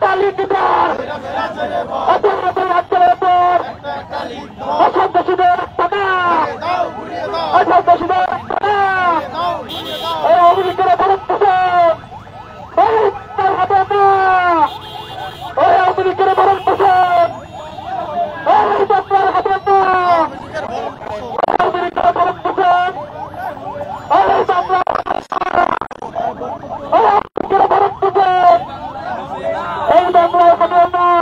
তালিকদার অসন্ত্রাসীদের টাকা অসন্ত্রাসীদের টাকা এই আমেরিকার ভারতবর্ষ হবে না ওই আমেরিকার ভারতবর্ষ এই বাংলার হবে না আমেরিকার ভারতবর্ষ এই বাংলা এই বাংলায় হবে না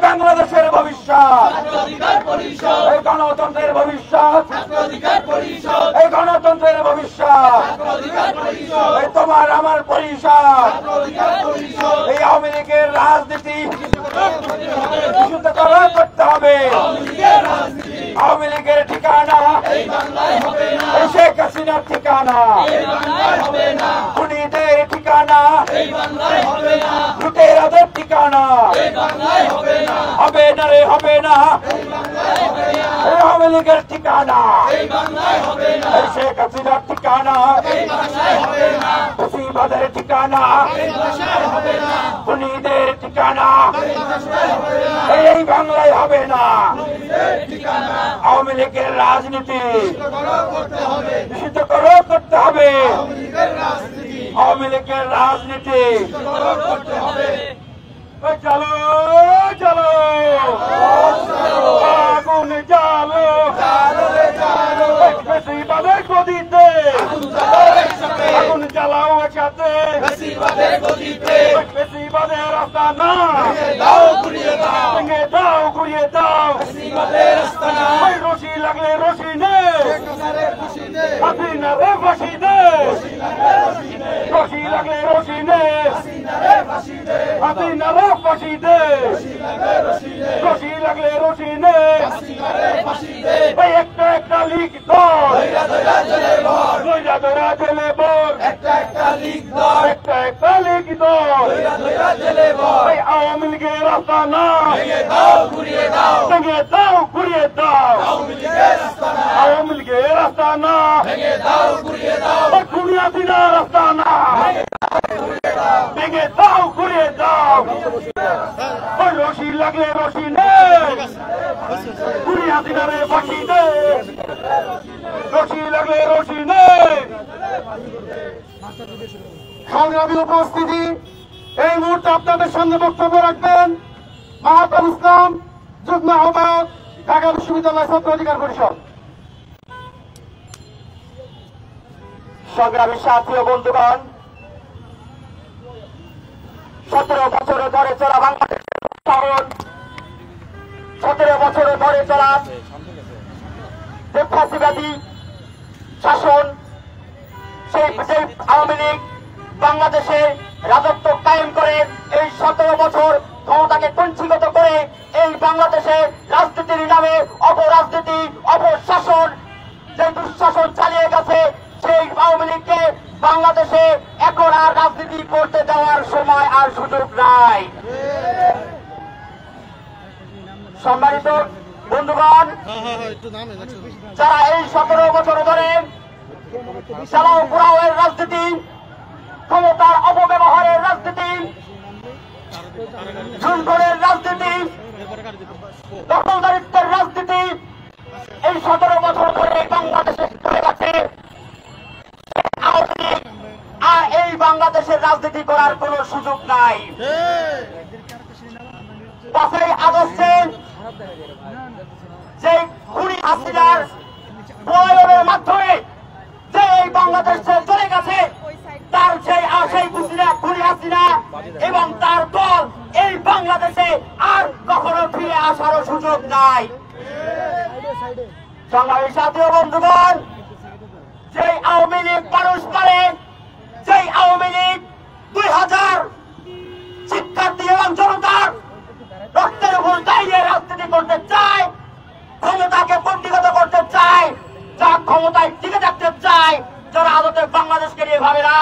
বাংলাদেশের ভবিষ্যৎ গণতন্ত্রের ভবিষ্যৎ এই গণতন্ত্রের ভবিষ্যৎ তোমার আমার পরিষদ এই আওয়ামী লীগের রাজনীতি করতে হবে। আওয়ামী লীগের ঠিকানা শেখ হাসিনার ঠিকানা, খুনিদের ঠিকানা, লুটেরাদের ঠিকানা হবে না রে, হবে না। আওয়ামী লীগের ঠিকানা শেখ হাসিনার ঠিকানা, মুসিবাদের ঠিকানা, খুনিদের ঠিকানা এই বাংলায় হবে না। আওয়ামী লীগের রাজনীতি নিষিদ্ধ করতে হবে। আওয়ামী লীগের রাজনীতি চলো চলো। বেশিবাদের রাস্তা না ভেঙে দাও ঘুরিয়ে দাও রশি লাগলে রশি নে হাসিনা রে ফাঁসি দে রশি লাগলে রশি নে হাসিনা রে ফাঁসি দে রশি লাগলে রশি নে একটা একটা লিখ দর দইরা দইরা জেলে বর একটা একটা লিখ দর আওয়ামী লীগের রাস্তা না ভেঙে দাও ঘুরিয়ে দাও আওয়ামী লীগের রাস্তা না দুনিয়া দিনা রাস্তা না ভেঙে দাও ঘুরিয়ে দাও রশি লাগলে রশি নে দুনিয়া দিনারে ফাঁসি দে রশি লাগলে রশি নে। সংগ্রামী উপস্থিতি, এই মুহূর্তে আপনাদের সামনে বক্তব্য রাখবেন মাহতাব ইসলাম, যুগ্ম আহ্বায়ক, ঢাকা বিশ্ববিদ্যালয় ছাত্র অধিকার পরিষদ। সংগ্রামী সাথী ও বন্ধুগণ, 17 বছর ধরে চলা বাংলাদেশের উত্থান, 17 বছর ধরে চলা ফ্যাসিবাদী শাসন, সেই আওয়ামী লীগ বাংলাদেশে রাজত্ব কায়েম করে এই 17 বছর ক্ষমতাকে কুঞ্চিত করে এই বাংলাদেশে রাজনীতির নামে অপরাজনীতি, অপশাসন, যে দুঃশাসন চালিয়ে গেছে, সেই আওয়ামী লীগকে বাংলাদেশে এখন আর রাজনীতি করতে দেওয়ার সময় আর সুযোগ নাই। সম্মানিত বন্ধুগণ, যারা এই 17 বছর ধরে চালাও পুরাওয়ের রাজনীতি, ক্ষমতার অপব্যবহারের রাজনীতি, ঝুলঘরের রাজনীতি, দখলদারিত্বের রাজনীতি এই 17 বছর ধরে বাংলাদেশে চলে গেছে, আওয়ামী লীগ আর এই বাংলাদেশের রাজনীতি করার কোন সুযোগ নাই। 5ই আগস্টে যে খুনি হাসিনার পলায়নের মাধ্যমে যে এই বাংলাদেশ চলে গেছে, তার সেই খুনি হাসিনা এবং তার দল এই বাংলাদেশে আর কখনো ফিরে আসারও সুযোগ নাই। সংগ্রামী সাথী ও বন্ধুগণ, যে আওয়ামী লীগ মানুষ করে, যে আওয়ামী লীগ 2000 শিক্ষার্থী এবং জনতার রক্তের উপর দাঁড়িয়ে রাজনীতি করতে চায়, ক্ষমতাকে পণ্ডিগত করতে চায়, যা ক্ষমতায় টিকে থাকতে চায়, যারা আদতে বাংলাদেশকে নিয়ে ভাবে না,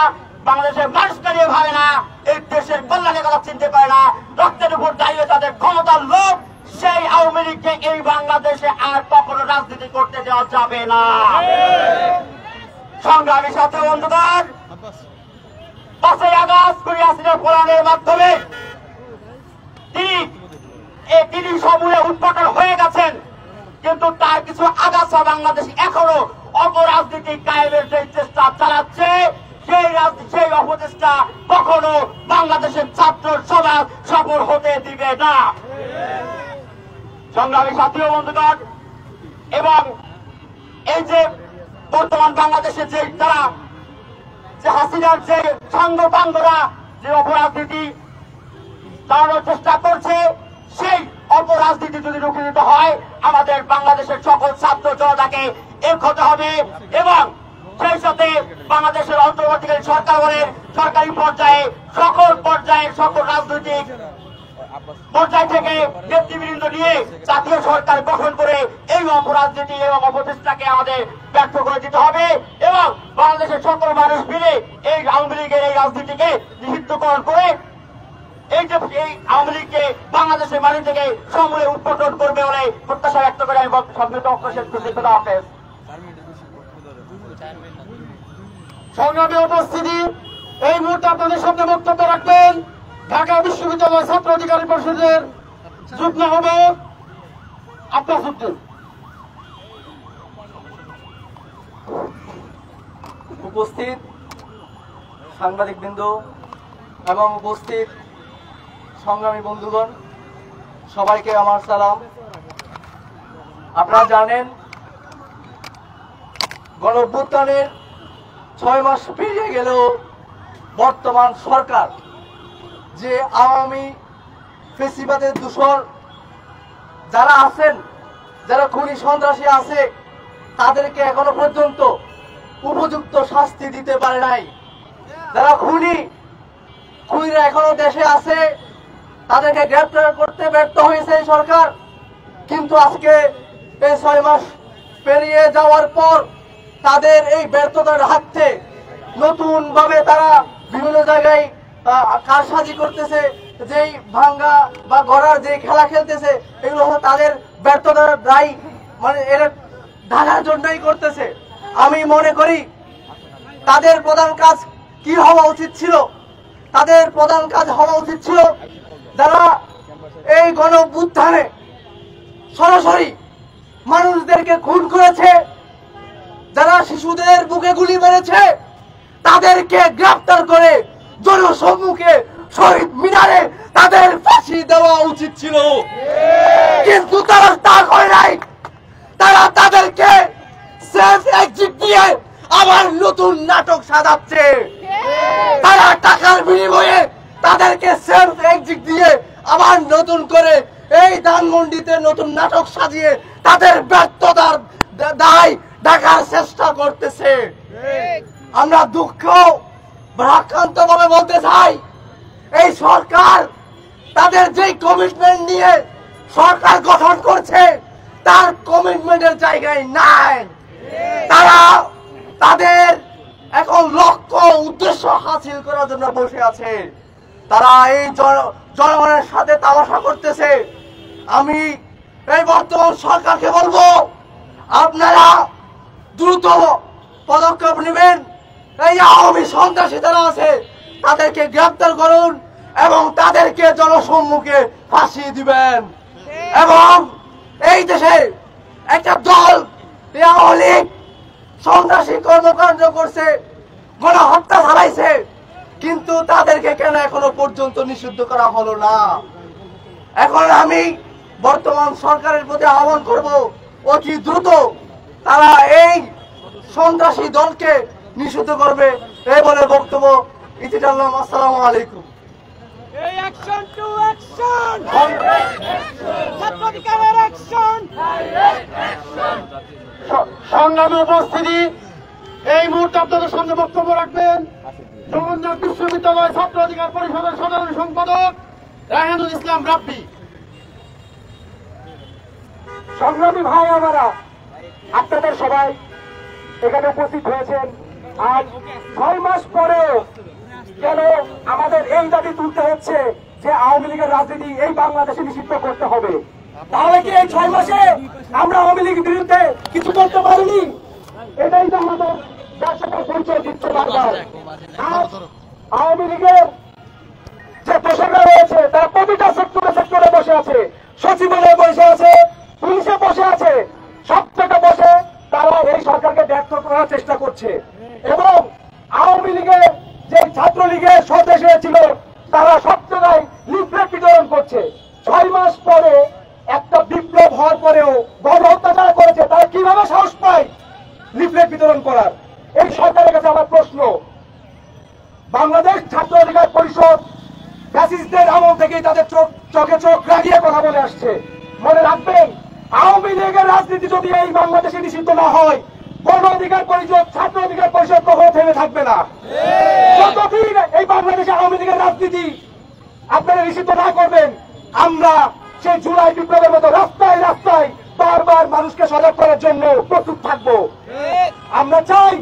বাংলাদেশের মানুষকে নিয়ে ভাবে না, এই দেশের কল্যাণের কথা চিনতে পারে না, রক্তের উপর দাঁড়িয়ে তাদের ক্ষমতার লোভ, সেই আওয়ামী লীগকে এই বাংলাদেশে আর কখনো রাজনীতি করতে দেওয়া যাবে না। সংগ্রামী সাথী বন্ধুগণ, 5ই আগস্ট খুনি হাসিনার পলায়নের মাধ্যমে তিনি সমূলে উৎপাটন হয়ে গেছেন, কিন্তু তার কিছু আগাছা বাংলাদেশ এখনো অপরাজনীতি কায়েমের যে চেষ্টা চালাচ্ছে, সেই অপচেষ্টা কখনো বাংলাদেশের ছাত্র সমাজ সফল হতে দিবে না। সংগ্রামী সাথী ও বন্ধুগণ, এবং এই যে বর্তমান বাংলাদেশে যে তারা যে হাসিনার যে সাঙ্গপাঙ্গরা যে অপরাজনীতি চালানোর চেষ্টা করছে, সেই অপরাজনীতি যদি রুখে দিতে হয়, আমাদের বাংলাদেশের সকল ছাত্র জনতাকে এক হতে হবে এবং সেই সাথে বাংলাদেশের অন্তর্বর্তীকালীন সরকারের সরকারি পর্যায়ে সকল পর্যায়ের সকল রাজনৈতিক পর্যায় থেকে নেতৃবৃন্দ নিয়ে জাতীয় সরকার গঠন করে এই অপরাজনীতি এবং অপচেষ্টাকে আমাদের ব্যর্থ করে দিতে হবে এবং বাংলাদেশের সকল মানুষ মিলে এই আওয়ামী লীগের এই রাজনীতিকে নিষিদ্ধকরণ করে এই যে এই আওয়ামী লীগকে বাংলাদেশের মাটি থেকে সমূলে উৎপাদন করবে বলে প্রত্যাশা ব্যক্ত করে আমি সংক্ষিপ্ত শেষ করছি। খোদা হাফেজ। সংগ্রামী উপস্থিতি, এই মুহূর্তে আপনাদের সামনে বক্তব্য রাখবেন ঢাকা বিশ্ববিদ্যালয় ছাত্র অধিকার পরিষদের যুগ্ম আহ্বায়ক আব্বাস উদ্দিন। উপস্থিত সাংবাদিকবৃন্দ এবং উপস্থিত সংগ্রামী বন্ধুগণ, সবাইকে আমার সালাম। আপনারা জানেন, গণঅভ্যুত্থানের 6 মাস পেরিয়ে গেলেও বর্তমান সরকার যে আওয়ামী ফেসিবাদের দূষর যারা আছেন, যারা খুনি সন্ত্রাসী আছে, তাদেরকে এখনো পর্যন্ত উপযুক্ত শাস্তি দিতে পারে নাই। যারা খুনিরা এখনো দেশে আছে, তাদেরকে গ্রেপ্তার করতে ব্যর্থ হয়েছে এই সরকার। কিন্তু আজকে এই 6 মাস পেরিয়ে যাওয়ার পর তাদের এই ব্যর্থতার হাতে নতুন ভাবে তারা বিভিন্ন জায়গায় কারসাজি করতেছে, যেই ভাঙ্গা বা গড়ার যে খেলা খেলতেছে, এগুলো হলো তাদের ব্যর্থতার দায়ী, মানে এর ঢাকার জন্যই করতেছে। আমি মনে করি তাদের প্রধান কাজ কি হওয়া উচিত ছিল, তাদের প্রধান কাজ হওয়া উচিত ছিল যারা এই গণঅভ্যুত্থানে সরাসরি মানুষদেরকে খুন করেছে, যারা শিশুদের বুকে গুলি মেরেছে, তাদেরকে গ্রেফতার করে জনসম্মুখে শহীদ মিনারে তাদের ফাঁসি দেওয়া উচিত ছিল। কিন্তু তারা তা করে নাই। তারা তাদেরকে সেফ এক্সিট দিয়ে আবার নতুন নাটক সাজাচ্ছে। তারা টাকার বিনিময়ে তাদেরকে সেফ এক্সিট দিয়ে আবার নতুন করে এই ধানমন্ডিতে নতুন নাটক সাজিয়ে তাদের ব্যর্থতার দায় ঢাকার চেষ্টা করতেছে। আমরা দুঃখ ভারাক্রান্ত ভাবে বলতে চাই, এই সরকার তাদের যে কমিটমেন্ট নিয়ে সরকার গঠন করছে তার কমিটমেন্টের জায়গায় নাই। তারা তাদের এখন লক্ষ্য উদ্দেশ্য হাসিল করার জন্য বসে আছে। তারা এই জনগণের সাথে তামাশা করতেছে। আমি এই বর্তমান সরকারকে বলবো, আপনারা দ্রুত পদক্ষেপ নেবেন। এই আওয়ামী সন্ত্রাসী যারা আছে তাদেরকে গ্রেপ্তার করুন এবং তাদেরকে জনসম্মুখে ফাঁসি দিবেন। এবং এই দেশে একটা দল আওয়ামী লীগ সন্ত্রাসী কর্মকাণ্ড করছে, গণহত্যা চালাইছে, কিন্তু তাদেরকে কেন এখনো পর্যন্ত নিষিদ্ধ করা হলো না? এখন আমি বর্তমান সরকারের প্রতি আহ্বান করব, অতি দ্রুত তারা এই সন্ত্রাসী দলকে নিষিদ্ধ করবে। এই বলে বক্তব্য ইতি টানলাম। আসসালামু আলাইকুম। সংগ্রামী উপস্থিতি, এই মুহূর্তে আপনাদের সামনে বক্তব্য রাখবেন জগন্নাথ বিশ্ববিদ্যালয় ছাত্র অধিকার পরিষদের সাধারণ সম্পাদক রায়হানুল ইসলাম রাব্বি। সংগ্রামী ভাই আমারা, আপনাদের সবাই এখানে উপস্থিত হয়েছেন। আজ 6 মাস পরেও কেন আমাদের এই দাবি তুলতে হচ্ছে যে আওয়ামী লীগের রাজনীতি এই বাংলাদেশে নিষিদ্ধ করতে হবে? তাহলে কি এই 6 মাসে আমরা আওয়ামী লীগের বিরুদ্ধে কিছু করতে পারিনি? এটাই তো আমাদের ব্যবসাটার পরিচয় দিচ্ছে বারবার। আজ আওয়ামী লীগের যে পোশাকরা রয়েছে তারা প্রতিটা সেক্টরে বসে আছে, সচিবালয়ে বসে আছে, পুলিশে বসে আছে, সব থেকে বসে তারা এই সরকারকে ব্যর্থ করার চেষ্টা করছে। এবং আওয়ামী লীগের যে ছাত্রলীগের স্বদেশে ছিল তারা সব জায়গায় লিফলেট বিতরণ করছে। 6 মাস পরে একটা বিপ্লব হওয়ার পরেও গণহত্যা যারা করেছে তারা কিভাবে সাহস পায় লিফলেট বিতরণ করার? এই সরকারের কাছে আমার প্রশ্ন। বাংলাদেশ ছাত্র অধিকার পরিষদ ফ্যাসিস্টদের আমল থেকেই তাদের চোখে চোখ রাখিয়ে কথা বলে আসছে। মনে রাখবেন, আওয়ামী লীগের রাজনীতি যদি এই বাংলাদেশে নিষিদ্ধ না হয়, গণ অধিকার পরিষদ, ছাত্র অধিকার পরিষদ কখনো থেমে থাকবে না। যতদিন এই বাংলাদেশে আওয়ামী লীগের রাজনীতি আপনারা নিষিদ্ধ না করবেন, আমরা সেই জুলাই বিপ্লবের মতো রাস্তায় রাস্তায় বারবার মানুষকে সজাগ করার জন্য প্রস্তুত থাকবো। আমরা চাই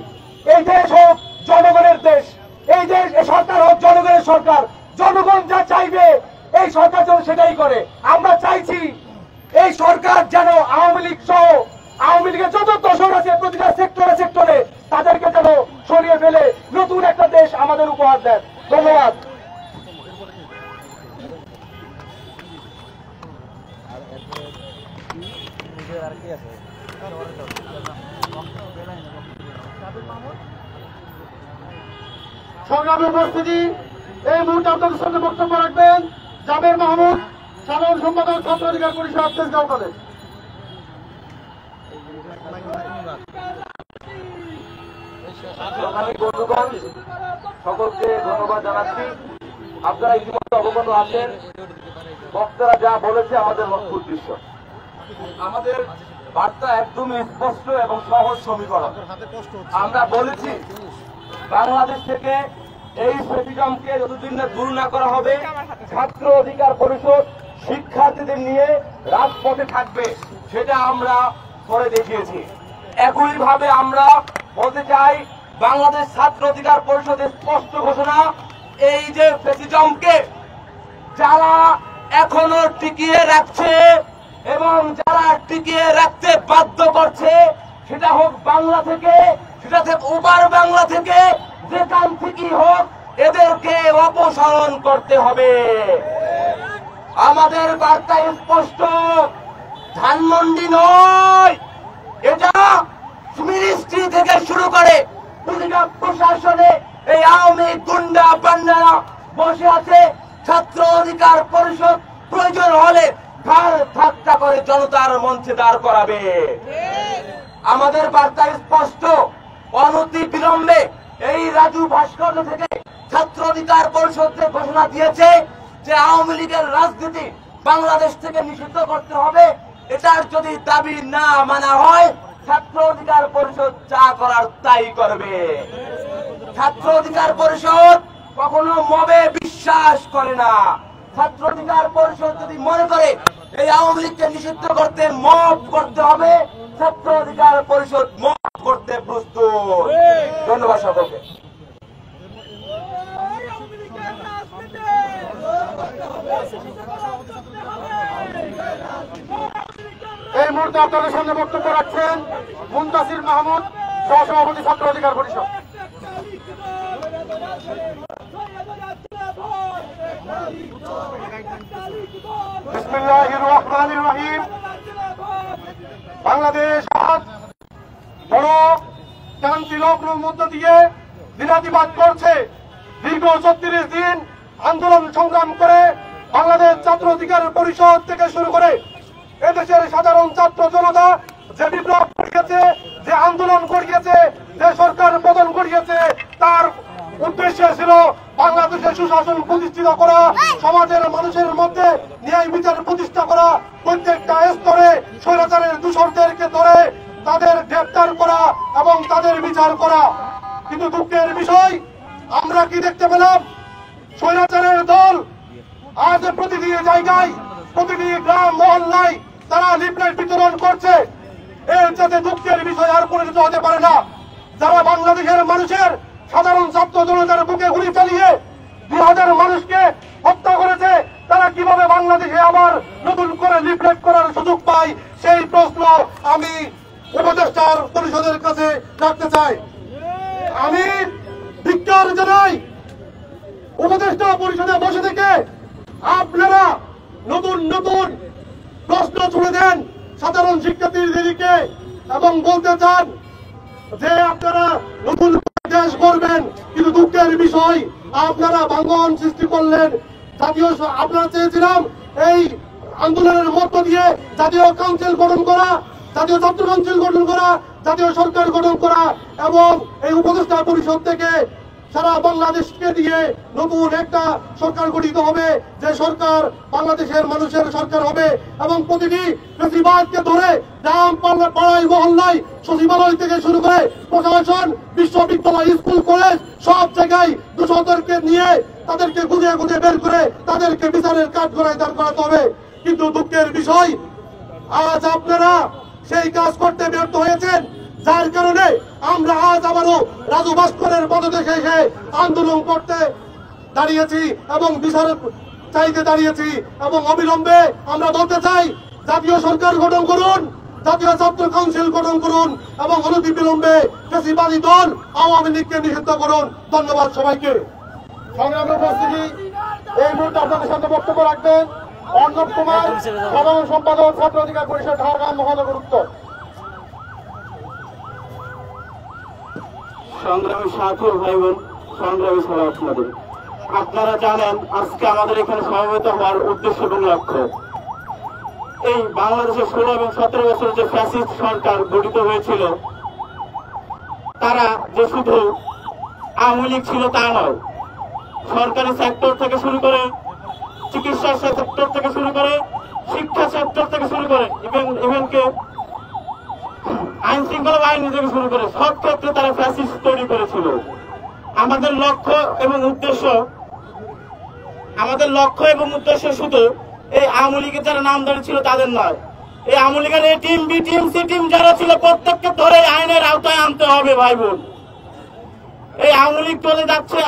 এই দেশ হোক জনগণের দেশ, এই দেশ, এই সরকার হোক জনগণের সরকার। জনগণ যা চাইবে এই সরকার যেন সেটাই করে। আমরা চাইছি এই সরকার যেন আওয়ামী লীগ সহ আওয়ামী লীগের যত দোষর আছে প্রতিটা সেক্টরে তাদেরকে যেন সরিয়ে ফেলে নতুন একটা দেশ আমাদের উপহার দেন। ধন্যবাদ। সংগ্রামী উপস্থিতি, এই মুহূর্তে আপনাদের সঙ্গে বক্তব্য রাখবেন জাবের মাহমুদ, সাধারণ সম্পাদক ছাত্র অধিকার পরিষদ তেজগাঁও কলেজ। বন্ধুগণ, সকলকে ধন্যবাদ জানাচ্ছি। আপনারা ইতিমধ্যে অবগত আছেন, বক্তারা যা বলেছে আমাদের লক্ষ্য উদ্দেশ্য। আমাদের বার্তা একদমই স্পষ্ট এবং সহজ সমীকরণ। আমরা বলেছি বাংলাদেশ থেকে এই ফ্যাসিজমকে যতদিন না দূর না করা হবে, ছাত্র অধিকার পরিষদ শিক্ষার্থীদের নিয়ে রাজপথে থাকবে, সেটা আমরা করে দেখিয়েছি। একইভাবে আমরা বলতে চাই, বাংলাদেশ ছাত্র অধিকার পরিষদের স্পষ্ট ঘোষণা, এই যে ফ্যাসিজমকে যারা এখনো টিকিয়ে রাখছে এবং যারা টিকিয়ে রাখতে বাধ্য করছে, সেটা হোক বাংলা থেকে, সেটা থেকে ওপার বাংলা থেকে, যেখান থেকেই হোক, এদেরকে অপসারণ করতে হবে। আমাদের বার্তা স্পষ্ট, ধানমন্ডি নয়, এটা মিনিস্ট্রি থেকে শুরু করে প্রতিটা প্রশাসনে এই আওয়ামী গুন্ডা বান্ডারা বসে আছে। ছাত্র অধিকার পরিষদ প্রয়োজন হলে ঘাড় ধাক্কা করে জনতার মঞ্চে দাঁড় করাবে। আমাদের বার্তা স্পষ্ট, অনতি বিলম্বে এই রাজু ভাস্কর্য থেকে ছাত্র অধিকার পরিষদ ঘোষণা দিয়েছে যে আওয়ামী লীগের রাজনীতি বাংলাদেশ থেকে নিষিদ্ধ করতে হবে। এটার যদি দাবি না মানা হয়, ছাত্র অধিকার পরিষদ যা করার তাই করবে। ছাত্র অধিকার পরিষদ কখনো মবে বিশ্বাস করে না। ছাত্র অধিকার পরিষদ যদি মনে করে এই আওয়ামী লীগকে নিষিদ্ধ করতে মব করতে হবে, ছাত্র অধিকার পরিষদ মব করতে প্রস্তুত। ধন্যবাদ সকলকে। এই মুহূর্তে আপনাদের সামনে বক্তব্য রাখছেন মুনতাসির মাহমুদ, সহসভাপতি ছাত্র অধিকার পরিষদ। বিসমিল্লাহির রহমানির রহিম। বাংলাদেশ আজ বড় ক্রান্তি লগ্নের মধ্য দিয়ে দিনাতিপাত করছে। দীর্ঘ 36 দিন আন্দোলন সংগ্রাম করে বাংলাদেশ ছাত্র অধিকার পরিষদ থেকে শুরু করে এদেশের সাধারণ ছাত্র জনতা যে বিপ্লব করিয়েছে, যে আন্দোলন করিয়েছে, যে সরকার পতন করিয়েছে, তার উদ্দেশ্য ছিল বাংলাদেশের সুশাসন প্রতিষ্ঠিত করা, সমাজের মানুষের মধ্যে ন্যায় বিচার প্রতিষ্ঠা করা, প্রত্যেকটা স্তরে স্বৈরাচারের দূষরদেরকে ধরে তাদের গ্রেপ্তার করা এবং তাদের বিচার করা। কিন্তু দুঃখের বিষয়, আমরা কি দেখতে পেলাম? স্বৈরাচারের দল আজ প্রতিটি জায়গায়, প্রতিটি গ্রাম মহল্লায় তারা লিফলেট বিতরণ করছে। এর যাতে দুঃখের বিষয় আর পরিণত হতে পারে না। যারা বাংলাদেশের মানুষের সাধারণ ছাত্র জনতার বুকে গুলি চালিয়ে 2000 মানুষকে হত্যা করেছে, তারা কিভাবে বাংলাদেশে আবার নতুন করে লিফলেট করার সুযোগ পায়, সেই প্রশ্ন আমি উপদেষ্টার পরিষদের কাছে রাখতে চাই। আমি ধিক্কার জানাই, উপদেষ্টা পরিষদে বসে থেকে আপনারা নতুন নতুন প্রশ্ন ছুড়ে দেন সাধারণ শিক্ষার্থীদেরকে এবং বলতে চান যে আপনারা নতুন দেশ করবেন। কিন্তু দুঃখের বিষয়, আপনারা ভাঙন সৃষ্টি করলেন। জাতীয় আপনারা চেয়েছিলাম এই আন্দোলনের মধ্য দিয়ে জাতীয় কাউন্সিল গঠন করা, জাতীয় ছাত্র কাউন্সিল গঠন করা, জাতীয় সরকার গঠন করা এবং এই উপদেষ্টা পরিষদ থেকে সারা বাংলাদেশকে দিয়ে নতুন একটা সরকার গঠিত হবে, যে সরকার বাংলাদেশের মানুষের সরকার হবে এবং প্রতিটি ফ্যাসিবাদকে ধরে গ্রাম পাড়ায় মহল্লায় সচিবালয় থেকে শুরু করে প্রশাসন, বিশ্ববিদ্যালয়, স্কুল, কলেজ সব জায়গায় দূষণদেরকে নিয়ে তাদেরকে গুঁজে গুঁজে বের করে তাদেরকে বিচারের কাঠগড়ায় দাঁড় করাতে হবে। কিন্তু দুঃখের বিষয়, আজ আপনারা সেই কাজ করতে ব্যর্থ হয়েছেন, যার কারণে আমরা আজ আবারও রাজু ভাস্করের পদদেশে এসে আন্দোলন করতে দাঁড়িয়েছি এবং বিচারের চাইতে দাঁড়িয়েছি। এবং অবিলম্বে আমরা বলতে চাই, জাতীয় সরকার গঠন করুন, জাতীয় ছাত্র কাউন্সিল গঠন করুন এবং অনতি বিলম্বে ফ্যাসিবাদী দল আওয়ামী লীগকে নিষিদ্ধ করুন। ধন্যবাদ সবাইকে। সংগ্রামের উপস্থিতি এই মুহূর্তে আপনাদের সাথে বক্তব্য রাখবেন অর্ণব কুমার, সাধারণ সম্পাদক, ছাত্র অধিকার পরিষদ, ঝাড়গ্রাম মহানগর উত্তর। সংগ্রামী সাথী ভাই বোন, সংগ্রামী সভা আপনাদের, আপনারা জানেন আজকে আমাদের এখানে সমবেত হওয়ার উদ্দেশ্য এবং লক্ষ্য, এই বাংলাদেশের 16 এবং 17 বছর যে ফ্যাসিস্ট সরকার গঠিত হয়েছিল, তারা যে শুধু আওয়ামী লীগ ছিল তা নয়। সরকারি সেক্টর থেকে শুরু করে, চিকিৎসা সেক্টর থেকে শুরু করে, শিক্ষা সেক্টর থেকে শুরু করে, ইভেনকে আইন শৃঙ্খলা বাহিনী থেকে শুরু করে সব ক্ষেত্রে তারা ফ্যাসিস্ট তৈরি করেছিল। আমাদের লক্ষ্য এবং উদ্দেশ্য শুধু এই আওয়ামী লীগের যারা নামধারী ছিল তাদের নয়, এই আওয়ামী লীগের A team, B team, C team যারা ছিল প্রত্যেককে ধরে আইনের আওতায় আনতে হবে ভাই বোন। এই আওয়ামী লীগ চলে যাচ্ছে,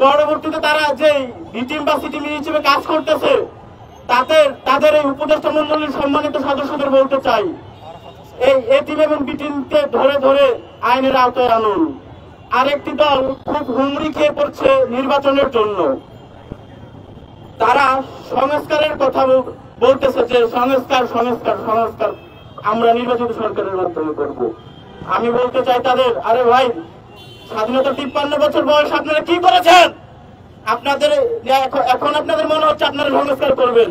পরবর্তীতে তারা যে বি টিম বা সি টিম হিসেবে কাজ করতেছে তাদের এই উপদেষ্টা মন্ডলীর সম্মানিত সদস্যদের বলতে চাই, এই এ টিম এবং বি টিমকে ধরে ধরে আইনের আওতায় আনুন। আরেকটি দল খুব হুমড়ি খেয়ে পড়ছে নির্বাচনের জন্য। তারা সংস্কারের কথা বলতেছে যে সংস্কার আমরা নির্বাচিত সরকারের মাধ্যমে করব। আমি বলতে চাই তাদের, আরে ভাই, স্বাধীনতা 53 বছর বয়স আপনারা কি করেছেন? এখন আপনাদের মনে হচ্ছে আপনারা সংস্কার করবেন।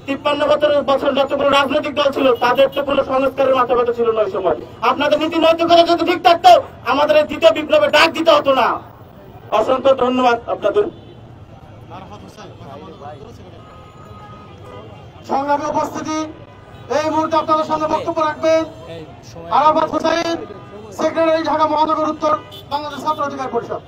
53 বছর যতগুলো রাজনৈতিক দল ছিল তাদের তো কোনো সংস্কারের মাথা ব্যথা ছিল না ওই সময়। আপনাদের নীতি নৈতিকতা যদি ঠিক থাকতো আমাদের এই দ্বিতীয় বিপ্লবে ডাক দিতে হতো না। অসংখ্য ধন্যবাদ আপনাদের। সংগ্রামী উপস্থিতি, এই মুহূর্তে আপনাদের সামনে বক্তব্য রাখবেন আরাফাত হোসেন, সেক্রেটারি, ঢাকা মহানগর উত্তর বাংলাদেশ ছাত্র অধিকার পরিষদ।